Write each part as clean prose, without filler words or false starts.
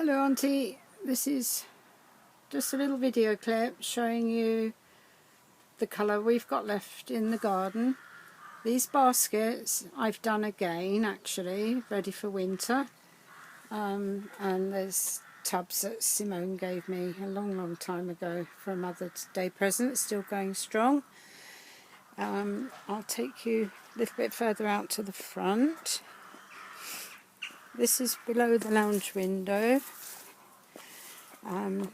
Hello Auntie, this is just a little video clip showing you the colour we've got left in the garden. These baskets I've done again actually, ready for winter, and there's tubs that Simone gave me a long time ago for a Mother's Day present, still going strong. I'll take you a little bit further out to the front. This is below the lounge window.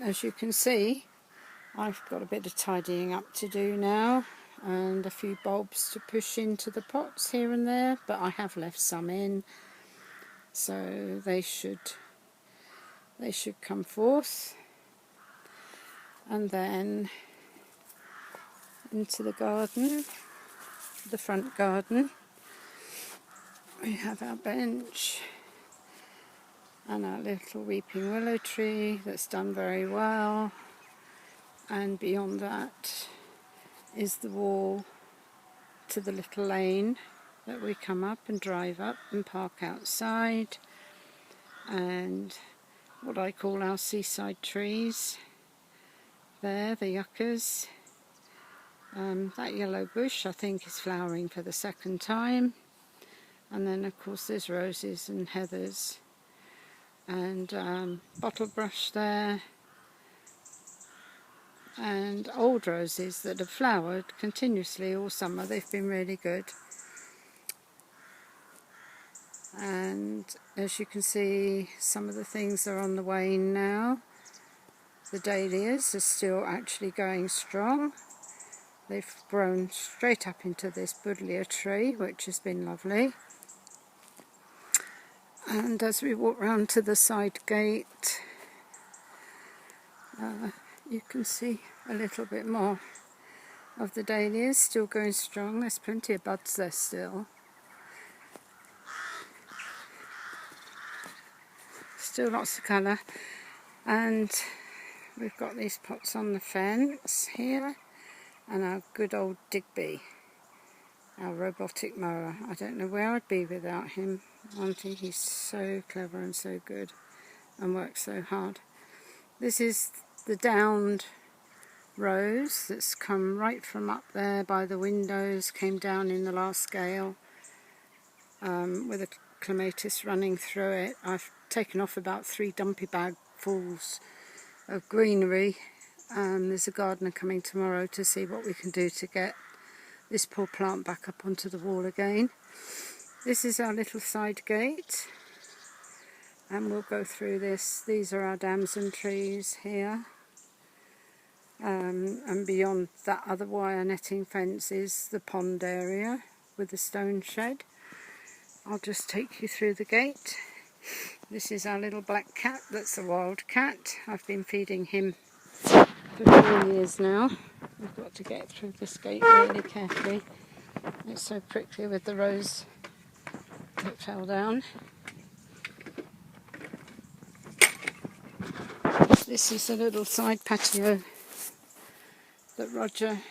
As you can see, I've got a bit of tidying up to do now and a few bulbs to push into the pots here and there, but I have left some in, so they should come forth. And then into the garden, the front garden, we have our bench and our little weeping willow tree that's done very well, and beyond that is the wall to the little lane that we come up and drive up and park outside, and what I call our seaside trees there, the yuccas. That yellow bush I think is flowering for the second time, and then of course there's roses and heathers and bottle brush there, and old roses that have flowered continuously all summer. They've been really good, and as you can see, some of the things are on the wane now. The dahlias are still actually going strong. They've grown straight up into this buddleia tree, which has been lovely. And as we walk round to the side gate, you can see a little bit more of the dahlias still going strong. There's plenty of buds there still. Still lots of colour. And we've got these pots on the fence here, and our good old Digby, our robotic mower. I don't know where I'd be without him, Auntie. He's so clever and so good and works so hard. This is the downed rose that's come right from up there by the windows, came down in the last gale with a clematis running through it. I've taken off about 3 dumpy bagfuls of greenery. There's a gardener coming tomorrow to see what we can do to get this poor plant back up onto the wall again. This is our little side gate, and we'll go through this. These are our damson trees here, and beyond that other wire netting fence is the pond area with the stone shed. I'll just take you through the gate. This is our little black cat that's a wild cat. I've been feeding him for 4 years now. We've got to get through this gate really carefully. It's so prickly with the rose that fell down. This is a little side patio that Roger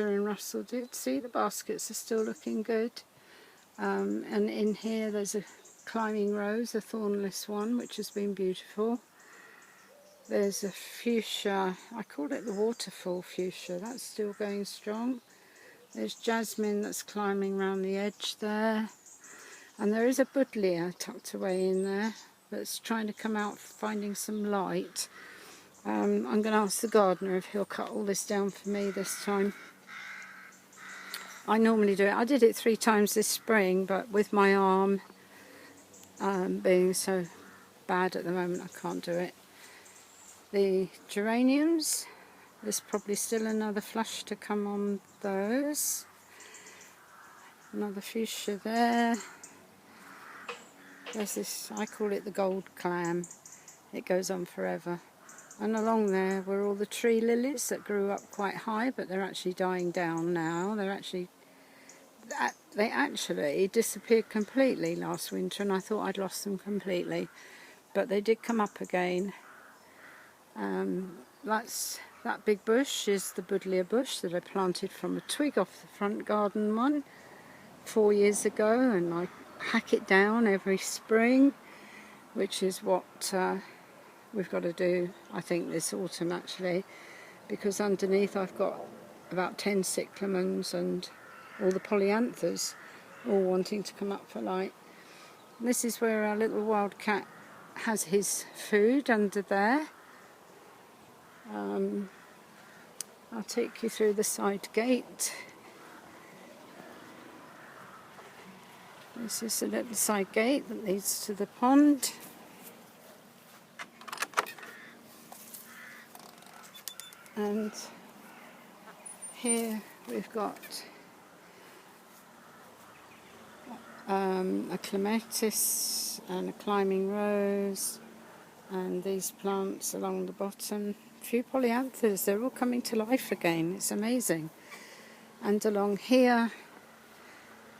and Russell did. See, the baskets are still looking good. And in here there's a climbing rose, a thornless one, which has been beautiful. There's a fuchsia, I call it the waterfall fuchsia, that's still going strong. There's jasmine that's climbing around the edge there. And there is a buddleia tucked away in there that's trying to come out, finding some light. I'm going to ask the gardener if he'll cut all this down for me this time. I normally do it. I did it 3 times this spring, but with my arm being so bad at the moment, I can't do it. The geraniums, there's probably still another flush to come on those. Another fuchsia there. There's this, I call it the gold clam. It goes on forever. And along there were all the tree lilies that grew up quite high, but they're actually dying down now. They actually disappeared completely last winter, and I thought I'd lost them completely. But they did come up again. That big bush is the buddleia bush that I planted from a twig off the front garden one 4 years ago, and I hack it down every spring. which is what we've got to do, I think, this autumn actually, because underneath I've got about 10 cyclamens and all the polyanthers all wanting to come up for light. And this is where our little wild cat has his food, under there. I'll take you through the side gate. This is a little side gate that leads to the pond. And here we've got a clematis and a climbing rose, and these plants along the bottom. A few polyanthers, they're all coming to life again, it's amazing. And along here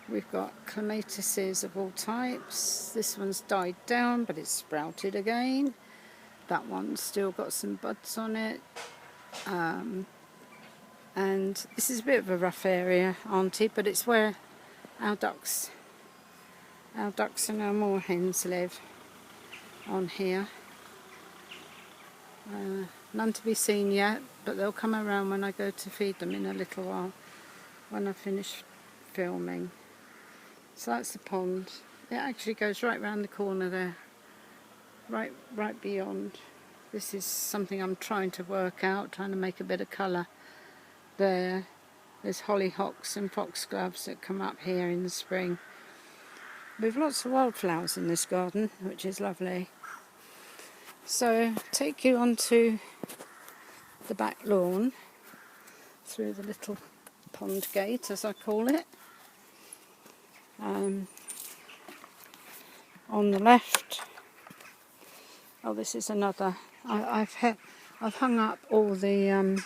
we've got clematises of all types. This one's died down but it's sprouted again. That one's still got some buds on it. And this is a bit of a rough area, auntie, but it's where our ducks and our moorhens live, on here. None to be seen yet, but they'll come around when I go to feed them in a little while, when I finish filming. So that's the pond. It actually goes right round the corner there, right beyond. This is something I'm trying to work out, trying to make a bit of colour there. There's hollyhocks and foxgloves that come up here in the spring. We've lots of wildflowers in this garden, which is lovely. So take you onto the back lawn through the little pond gate, as I call it. On the left, oh, this is another. I've hung up all the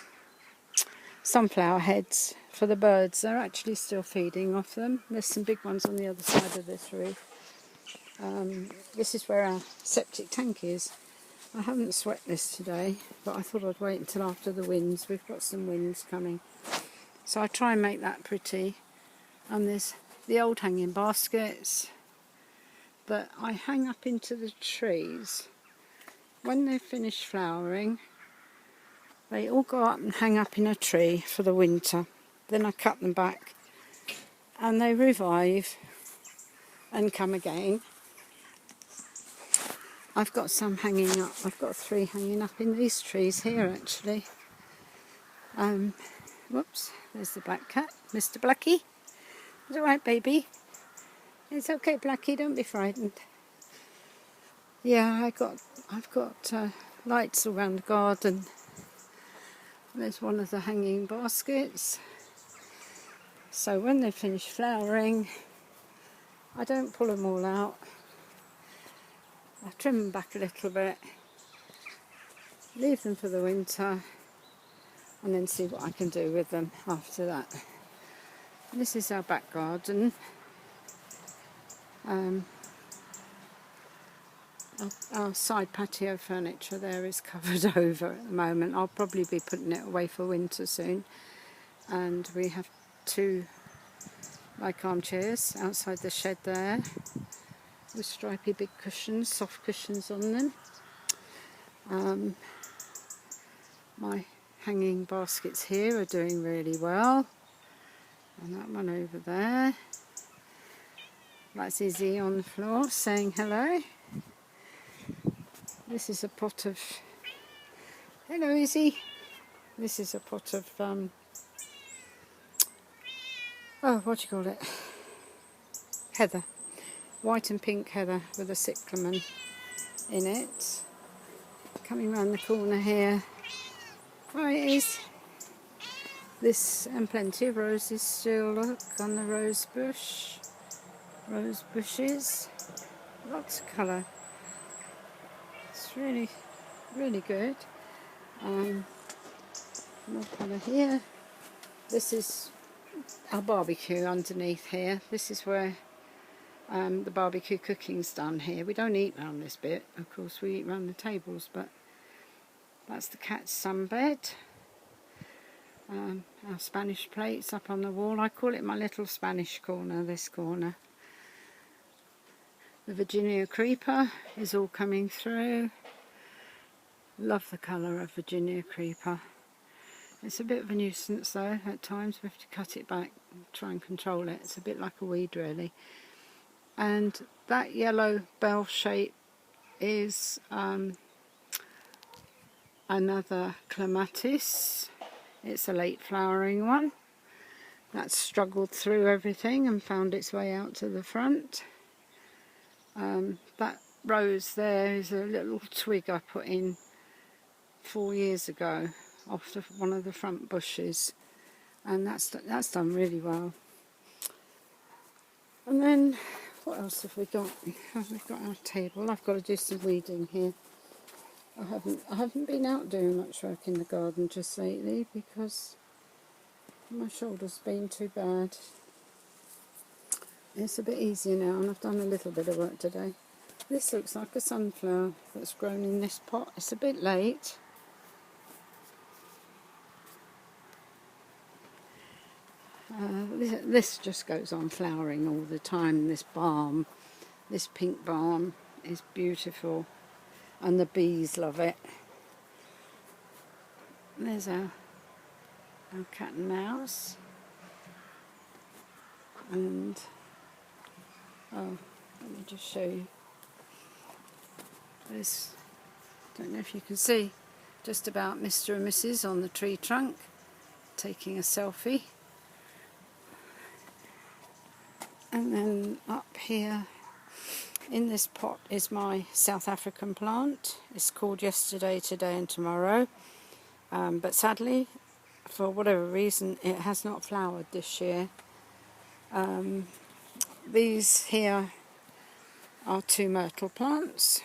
sunflower heads for the birds. They're actually still feeding off them. There's some big ones on the other side of this roof. This is where our septic tank is. I haven't swept this today, but I thought I'd wait until after the winds. We've got some winds coming. So I try and make that pretty. And there's the old hanging baskets that I hang up into the trees. When they've finished flowering, they all go up and hang up in a tree for the winter. Then I cut them back and they revive and come again. I've got some hanging up. I've got 3 hanging up in these trees here actually. Whoops, there's the black cat, Mr. Blackie. It's alright, baby. It's okay, Blackie, don't be frightened. Yeah, I've got lights around the garden. There's one of the hanging baskets. So when they finish flowering, I don't pull them all out. I trim them back a little bit, leave them for the winter, and then see what I can do with them after that. This is our back garden. Our side patio furniture there is covered over at the moment. I'll probably be putting it away for winter soon. And we have 2 like armchairs outside the shed there, with stripy big cushions, soft cushions on them. My hanging baskets here are doing really well. And that one over there. That's Izzy on the floor saying hello. This is a pot of... Hello, Izzy. This is a pot of... what do you call it? Heather. White and pink heather with a cyclamen in it. Coming round the corner here. Right, it is. This and plenty of roses still, look, on the rose bush. Rose bushes. Lots of colour. It's really, really good. More colour here. This is our barbecue underneath here. This is where the barbecue cooking's done here. We don't eat round this bit, of course we eat round the tables, but that's the cat's sunbed. Our Spanish plates up on the wall. I call it my little Spanish corner, this corner. The Virginia creeper is all coming through. Love the colour of Virginia creeper. It's a bit of a nuisance though, at times we have to cut it back and try and control it. It's a bit like a weed really. And that yellow bell shape is another clematis. It's a late flowering one. That's struggled through everything and found its way out to the front. That rose there is a little twig I put in 4 years ago off one of the front bushes, and that's done really well. And then what else have we got? We've got our table. I've got to do some weeding here. I haven't been out doing much work in the garden just lately because my shoulder's been too bad. It's a bit easier now, and I've done a little bit of work today. This looks like a sunflower that's grown in this pot. It's a bit late. This just goes on flowering all the time. This balm, this pink balm is beautiful, and the bees love it. There's our cat and mouse, and oh, let me just show you. There's, don't know if you can see, just about Mr. and Mrs. on the tree trunk taking a selfie. And then up here in this pot is my South African plant. It's called Yesterday, Today and Tomorrow. But sadly, for whatever reason, it has not flowered this year. These here are 2 myrtle plants.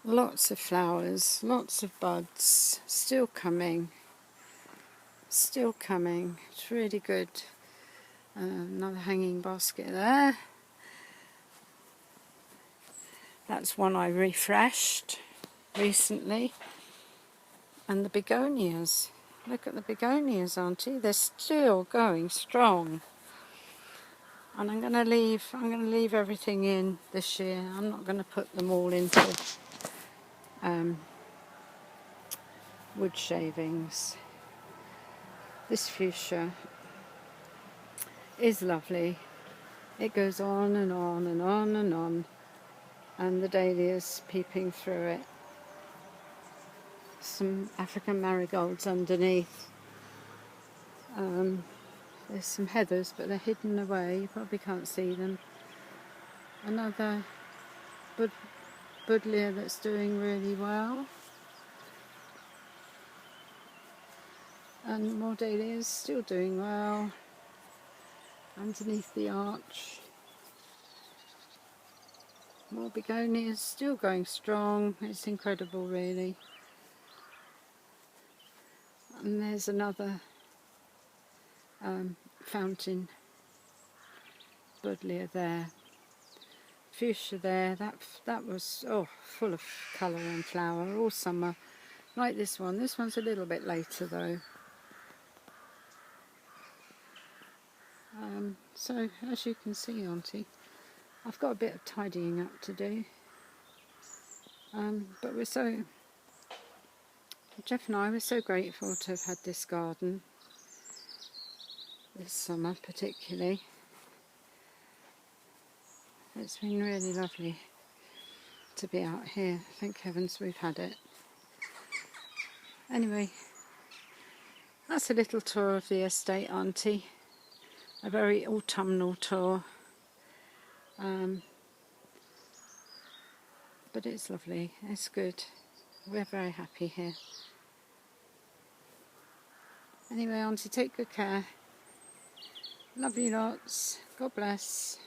Lots of flowers, lots of buds, still coming. Still coming. It's really good. Another hanging basket there. That's one I refreshed recently. And the begonias. Look at the begonias, auntie. They're still going strong. And I'm going to leave everything in this year. I'm not going to put them all into wood shavings. This fuchsia is lovely. It goes on and on and on and on, and the dahlias peeping through it. Some African marigolds underneath. There's some heathers, but they're hidden away, you probably can't see them. Another buddleia that's doing really well. And more dahlias still doing well underneath the arch. More begonias still going strong. It's incredible really. And there's another fountain buddleia there. Fuchsia there, that was full of colour and flower all summer, like this one. This one's a little bit later though. So as you can see, auntie, I've got a bit of tidying up to do, but Jeff and I were so grateful to have had this garden this summer particularly. It's been really lovely to be out here. Thank heavens we've had it. Anyway, that's a little tour of the estate, auntie. A very autumnal tour. But it's lovely, it's good. We're very happy here. Anyway, auntie, take good care. Love you lots. God bless.